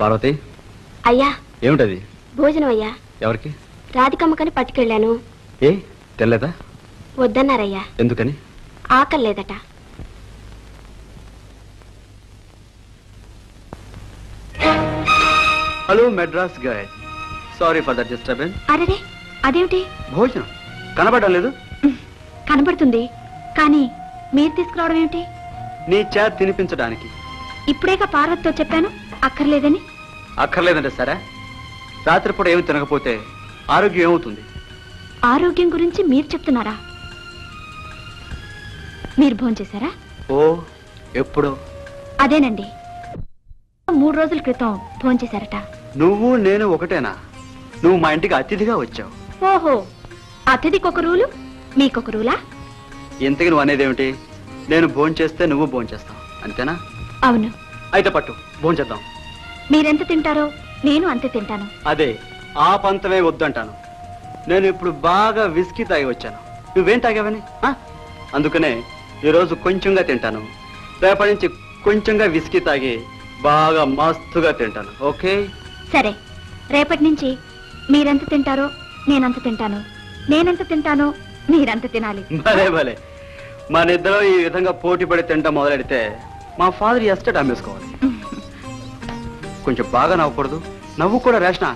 పార్వతి, అయ్యా. ఏమిటది? భోజనం అయ్యా. ఎవరికి? రాధికమ్మకని పట్టుకెళ్ళాను. ఏ తెల్లదా? వద్దన్నారయ్యా. ఎందుకని? ఆకలి లేదట. Hello Madras guide, sorry for that disturbance. అరే, అదేమిటి? భోజనం కనబడడం లేదు. కనబడుతుంది, కానీ మీరు తీసుకురావడం ఏమిటి? నీ చేత తినిపించడానికి. ఇప్పుడేగా పార్వతితో చెప్పాను అక్కర్లేదని. అక్కర్లేదంటే సరే, రాత్రిపూట ఏమి తినకపోతే ఆరోగ్యం ఏమవుతుంది? ఆరోగ్యం గురించి మీరు చెప్తున్నారా? మీరు భోంచేశారా? ఓ, ఎప్పుడు? అదేనండి, 3 రోజుల క్రితం భోంచేశారట. నువ్వు నేను ఒకటేనా? నువ్వు మా ఇంటికి అతిథిగా వచ్చావు. ఓహో, అతిథికొక రూలు, మీకొక రూలా? ఇంతకి నువ్వు అనేదేమిటి? నేను భోంచేస్తే నువ్వు భోంచేస్తావు, అంతేనా? అవును. అయితే పట్టు, భోంచేద్దాం. మీరెంత తింటారో నేను అంతే తింటాను. అదే, ఆ పంతమే వద్దంటాను. నేను ఇప్పుడు బాగా విస్కీ తాగి వచ్చాను. నువ్వేం తాగావని? అందుకనే ఈరోజు కొంచెంగా తింటాను. రేపటి నుంచి కొంచెంగా విస్కీ తాగి బాగా మస్తుగా తింటాను. ఓకే? సరే, రేపటి నుంచి మీరెంత తింటారో నేనంత తింటాను, నేనెంత తింటానో మీరంత తినాలి. భలే భలే, మన ఇద్దరు ఈ విధంగా పోటీ పడి తింటాం మొదలెడితే మా ఫాదర్ ఎస్టేట్ అమ్మేసుకోవాలి. కొంచెం బాగా నవ్వకూడదు? నవ్వు కూడా రేషనా?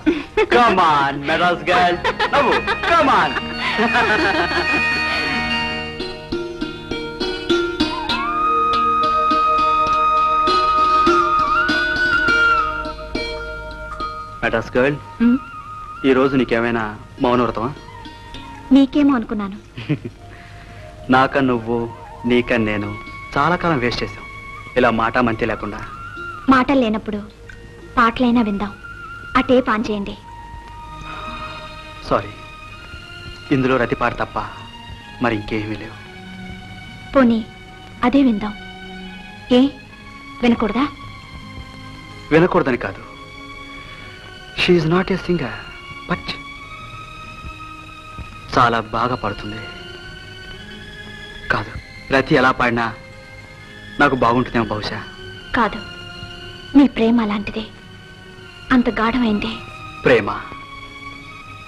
కమ్ ఆన్ మెడ్రాస్ గర్ల్, నవ్వు, కమ్ ఆన్. మెడ్రాస్ గర్ల్, ఈ రోజు నీకేమైనా మౌనవ్రతమా? నీకేమో అనుకున్నాను. నాక నువ్వు, నీక నేను చాలా కాలం వేస్ట్ చేశాం ఇలా మాట మంతి లేకుండా. మాటలు లేనప్పుడు పాటలైనా విందాం. అటే పాన్ చేయండి. సారీ, ఇందులో రతిపాట తప్ప మరి ఇంకేమీ లేవు. పోనీ అదే విందాం. ఏ వినకూడదా? వినకూడదని కాదు, she's not a singer, but చాలా బాగా పాడుతుంది. కాదు, రతి ఎలా పాడినా నాకు బాగుంటుందేమో బహుశా. కాదు, మీ ప్రేమ అలాంటిదే, అంత గాఢమైందే. ప్రేమ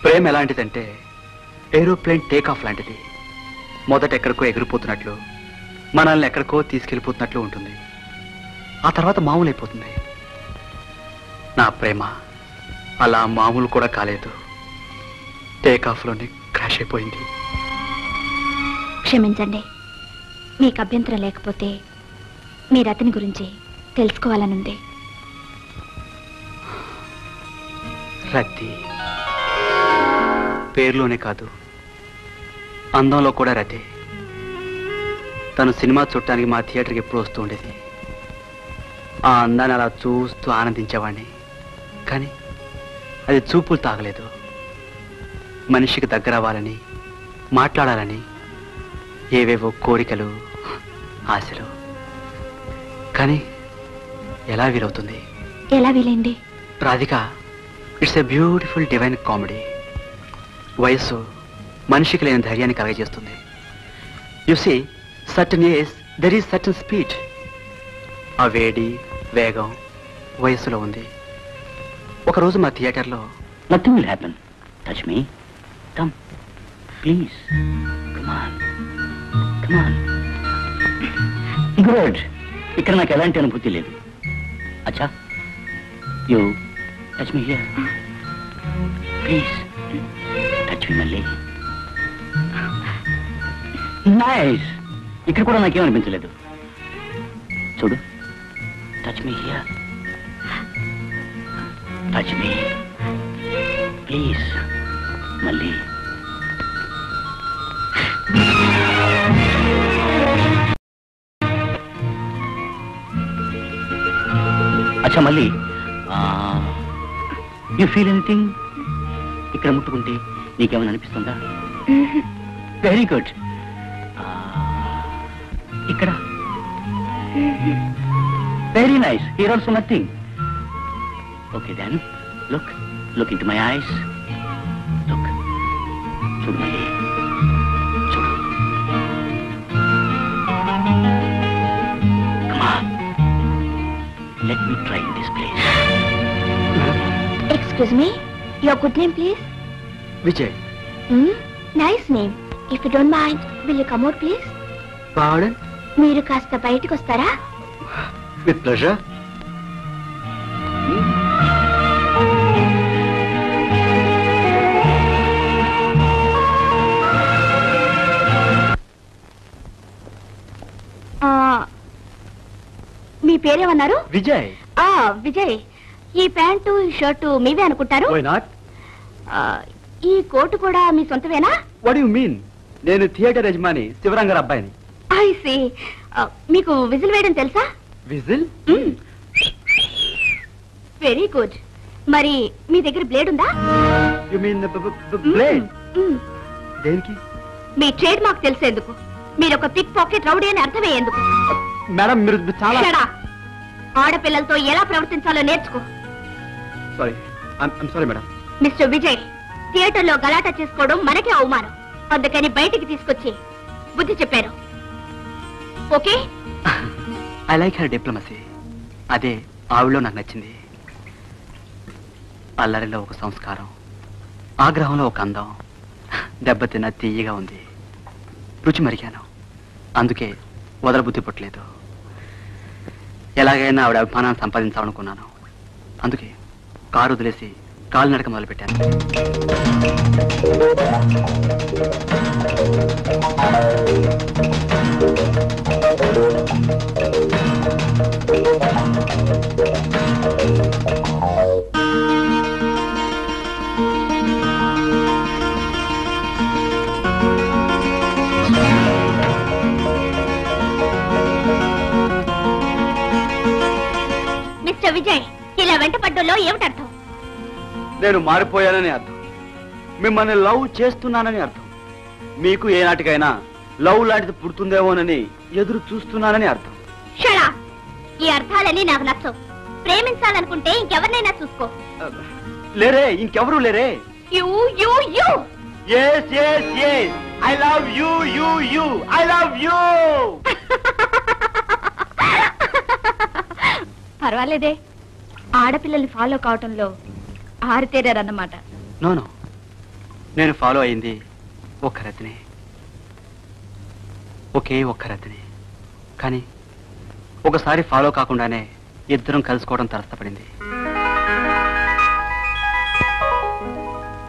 ప్రేమ ఎలాంటిదంటే ఏరోప్లేన్ టేక్ ఆఫ్ లాంటిది. మొదట ఎక్కడికో ఎగిరిపోతున్నట్లు, మనల్ని ఎక్కడికో తీసుకెళ్ళిపోతున్నట్లు ఉంటుంది. ఆ తర్వాత మామూలు అయిపోతుంది. నా ప్రేమ అలా మామూలు కూడా కాలేదు, టేక్ ఆఫ్లోనే క్రాష్ అయిపోయింది. క్షమించండి, మీకు అభ్యంతరం లేకపోతే మీరు అతని గురించి తెలుసుకోవాలనుంది. రతి పేరులోనే కాదు, అందంలో కూడా రతి. తను సినిమా చూడటానికి మా థియేటర్కి ఎప్పుడు వస్తూ ఉండేది. ఆ అందాన్ని అలా చూస్తూ ఆనందించేవాడిని. కానీ అది చూపులు తాగలేదు. మనిషికి దగ్గర అవ్వాలని, మాట్లాడాలని ఏవేవో కోరికలు, ఆశలు. కానీ ఎలా వీలవుతుంది? ఎలా వీలైంది? Radhika, it's a beautiful divine comedy. వయస్సు మనిషికి లేని ధైర్యాన్ని కలగజేస్తుంది. You see, certain age there is certain speed. ఆ వేడి, వేగం వయస్సులో ఉంది. ఒకరోజు మా థియేటర్లో nothing will happen. Touch me, come please, come on, come on. Good. ఇక్కడ నాకు ఎలాంటి అనుభూతి లేదు. అచ్చా, you touch me here please. Touch me మళ్ళీ. నైస్. ఇక్కడ కూడా నాకేమనిపించలేదు. చూడు, touch me here, touch me please మళ్ళీ. అచ్చా, మళ్ళీ. You feel anything? ఇక్కడ ముట్టుకుంటే నీకేమైనా అనిపిస్తుందా? Very good. ఇక్కడ very nice. Here also nothing. Okay then, look into my eyes. Look చూడు మళ్ళీ చూడు. Let me try in this place. Excuse me, your good name please? Vijay. Nice name. If you don't mind, will you come out please? Pardon? మీరు కాస్త బయటికి వస్తారా? With pleasure. మీ పేరేమన్నారు? విజయ్. విజయ్, ఈ pant ఈ shirt మీవే అనుకుంటారు. Why not? ఈ coat కూడా మీ సొంతమేనా? What do you mean? నేను థియేటర్ యజమాని శివరంగారు అబ్బాయిని. I see. మీకు విజిల్ వేయడం తెలుసా? విజిల్? Very good. మరి మీ దగ్గర బ్లేడ్ ఉందా? You mean blade? దేనికి? మీ ట్రేడ్ మార్క్ తెలిసేందుకు. మీరు ఒక పిక్ పాకెట్ రౌడీ అని అర్థమయ్యేందుకు. మేడం మీరు చాలా ఆడపిల్లలతో ఎలా ప్రవర్తించాలో నేర్చుకో. Sorry, I'm sorry madam. Mister Vijay, థియేటర్లో గలాటా చేసుకోవడం మనకే అవమానం. అందుకని బయటికి తీసుకొచ్చి బుద్ధి చెప్పారు. Okay? I like her diplomacy. అదే ఆవిడలో నాకు నచ్చింది. అల్లరిలో ఒక సంస్కారం, ఆగ్రహంలో ఒక అందం, దెబ్బతిన్న తీయగా ఉంది. రుచి మరిగాను. అందుకే వదలబుద్ధి పుట్టలేదు. ఎలాగైనా ఆవిడ అభిమానాన్ని సంపాదించాలనుకున్నాను. అందుకే కారు వదిలేసి కాలు నడక మొదలుపెట్టాను. మిస్టర్ విజయ్, ఇలా వెంట పడ్డంలో ఏమిటర్థం? నేను మారిపోయానని అర్థం. మిమ్మల్ని లవ్ చేస్తున్నానని అర్థం. మీకు ఏనాటికైనా లవ్ లాంటిది పుడుతుందేమోనని ఎదురు చూస్తున్నానని అర్థం. షడా, ఈ అర్థాలని నాకు నచ్చవు. ప్రేమించాలనుకుంటే ఇంకెవరినైనా చూసుకో. లేరే, ఇంకెవరూ లేరే. You you you. Yes, yes, yes. I love you, you, you. I love you. పర్వాలేదే, ఆడపిల్లల్ని ఫాలో కావటంలో ఆరితేరారన్నమాట. నో, నేను ఫాలో అయింది ఒక్క రతిని, ఒకే ఒక్క రతిని. కానీ ఒకసారి ఫాలో కాకుండానే ఇద్దరం కలుసుకోవడం తరస్తపడింది.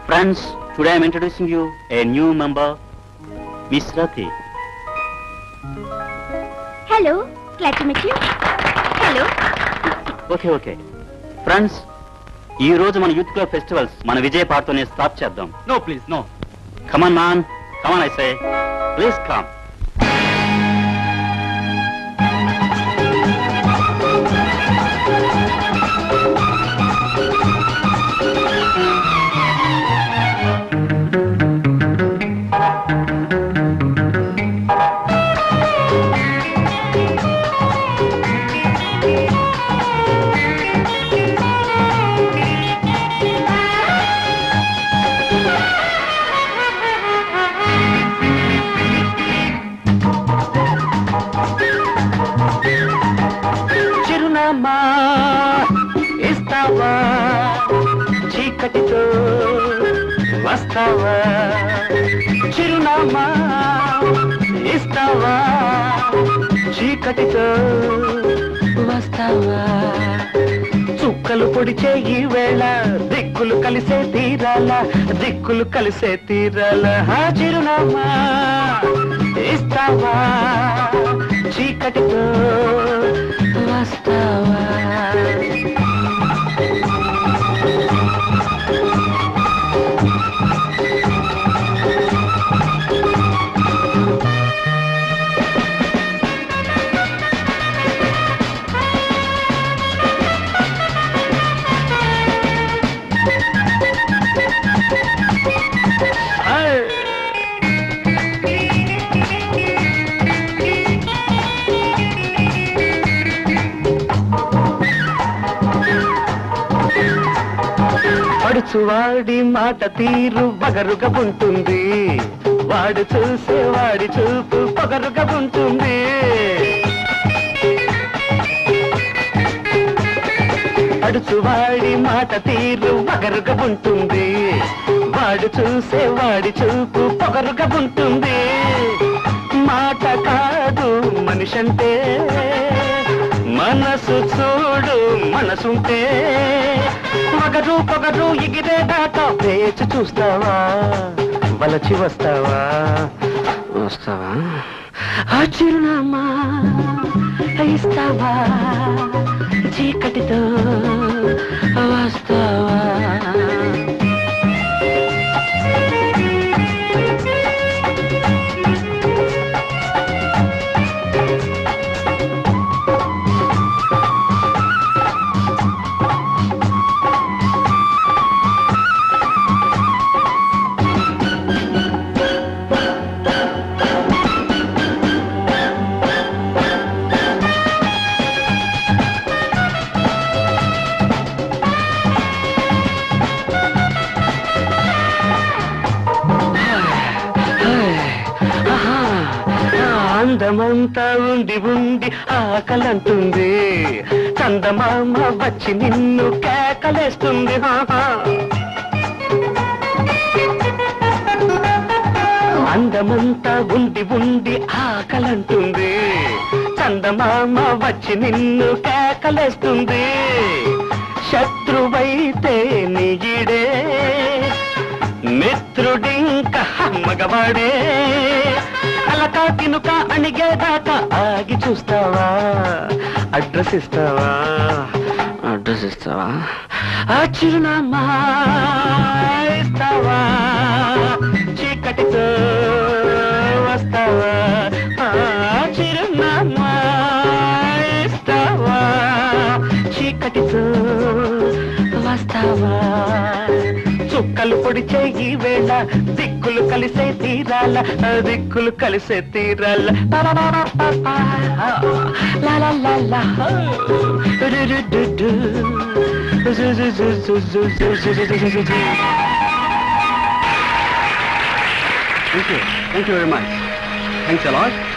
Friends, today I am introducing you a new member, Miss Rati. Hello, glad to meet you. Hello. Okay friends, ఈ రోజు మన యూత్ క్లబ్ ఫెస్టివల్స్ మన విజయ్ పాటతోనే స్టార్ట్ చేద్దాం. No please, no. Come on, man. Come on, I say. Please come. చిరునామా ఇస్తావా, చీకటితో వస్తావా. చిరునామా ఇస్తావా, చీకటితో వస్తావా. చుక్కలు పొడిచే ఈ వేళ దిక్కులు కలిసే తీరాల, దిక్కులు కలిసే తీరాల. చిరునామా ఇస్తావా, చీకటితో వస్తావా. అడుచువాడి మాట తీరు బగరుగా ఉంటుంది, వాడు చూసే వాడి చూపు పొగరుగా ఉంటుంది. అడుచువాడి మాట తీరు బగరుగా ఉంటుంది, వాడు చూసే వాడి చూపు పొగరుగా ఉంటుంది. మాట కాదు మనిషంటే, మనసు చూడు మనసుంటే. పొగరు పొగరు ఎగిరేదాకా వేచి చూస్తావా, వలచి వస్తావా వస్తావా, ఆ చిరునామా ఇస్తావా, చీకటితో వస్తావా. అందమంతా ఉండి ఉండి ఆకలంటుంది, చందమామ వచ్చి నిన్ను కేకలేస్తుంది. అందమంతా ఉండి ఉండి ఆకలంటుంది, చందమామ వచ్చి నిన్ను కేకలేస్తుంది. శత్రువైతే నీడే, మిత్రుడింక మగవాడే. అలకా తినుక అణిగేదాకా ఆగి చూస్తావా, అడ్రస్ ఇస్తావా అడ్రస్ ఇస్తావా, ఆ చిరునామా ఇస్తావా, చీకటితో వస్తావా, ఆ చిరునామా ఇస్తావా, చీకటితో వస్తావా. చుక్కలు పొడిచే ఈ వేళ దిక్కులు కలిసే తీరాల, దిక్కులు కలిసే తీరాల. Thank you very much. Thanks a lot.